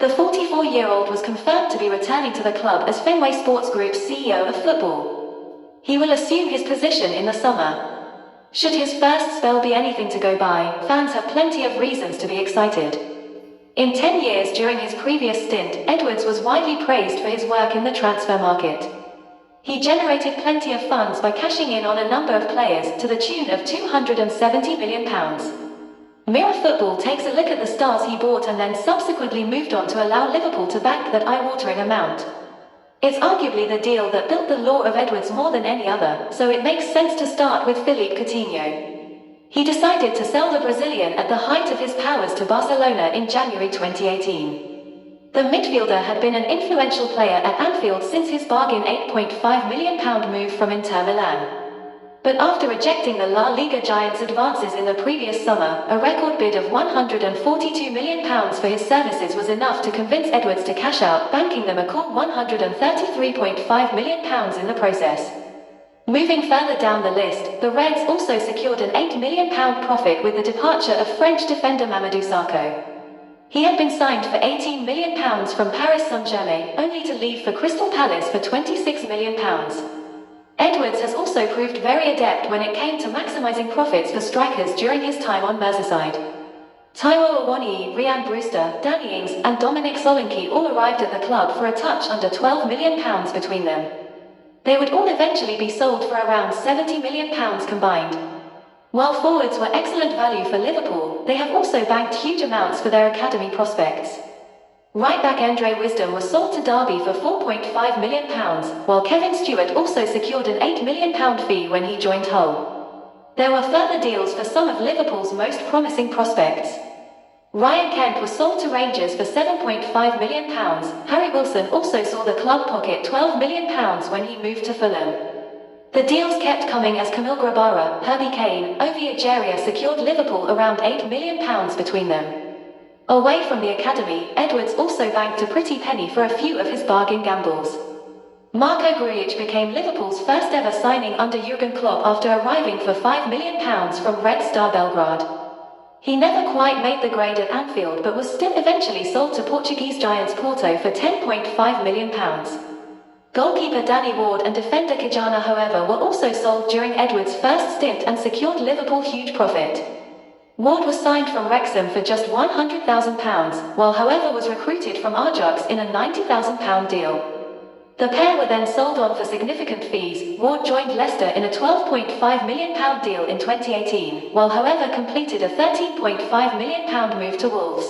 The 44-year-old was confirmed to be returning to the club as Fenway Sports Group's CEO of football. He will assume his position in the summer. Should his first spell be anything to go by, fans have plenty of reasons to be excited. In 10 years during his previous stint, Edwards was widely praised for his work in the transfer market. He generated plenty of funds by cashing in on a number of players to the tune of £270 million. Mirror Football takes a look at the stars he bought and then subsequently moved on to allow Liverpool to bank that eye-watering amount. It's arguably the deal that built the lore of Edwards more than any other, so it makes sense to start with Philippe Coutinho. He decided to sell the Brazilian at the height of his powers to Barcelona in January 2018. The midfielder had been an influential player at Anfield since his bargain £8.5 million move from Inter Milan. But after rejecting the La Liga giants' advances in the previous summer, a record bid of £142 million for his services was enough to convince Edwards to cash out, banking them a cool £133.5 million in the process. Moving further down the list, the Reds also secured an £8 million profit with the departure of French defender Mamadou Sakho. He had been signed for £18 million from Paris Saint-Germain, only to leave for Crystal Palace for £26 million. Edwards has also proved very adept when it came to maximising profits for strikers during his time on Merseyside. Taiwo Awoniyi, Ryan Brewster, Danny Ings and Dominic Solanke all arrived at the club for a touch under £12 million between them. They would all eventually be sold for around £70 million combined. While forwards were excellent value for Liverpool, they have also banked huge amounts for their academy prospects. Right-back Andre Wisdom was sold to Derby for £4.5 million, while Kevin Stewart also secured an £8 million fee when he joined Hull. There were further deals for some of Liverpool's most promising prospects. Ryan Kent was sold to Rangers for £7.5 million. Harry Wilson also saw the club pocket £12 million when he moved to Fulham. The deals kept coming as Kamil Grabara, Herbie Kane, Ovi Ejaria secured Liverpool around £8 million between them. Away from the academy, Edwards also banked a pretty penny for a few of his bargain gambles. Marko Grujic became Liverpool's first ever signing under Jurgen Klopp after arriving for £5 million from Red Star Belgrade. He never quite made the grade at Anfield but was still eventually sold to Portuguese giants Porto for £10.5 million. Goalkeeper Danny Ward and defender Kijana, however, were also sold during Edwards' first stint and secured Liverpool huge profit. Ward was signed from Wrexham for just £100,000, while however was recruited from Ajax in a £90,000 deal. The pair were then sold on for significant fees. Ward joined Leicester in a £12.5 million deal in 2018, while however completed a £13.5 million move to Wolves.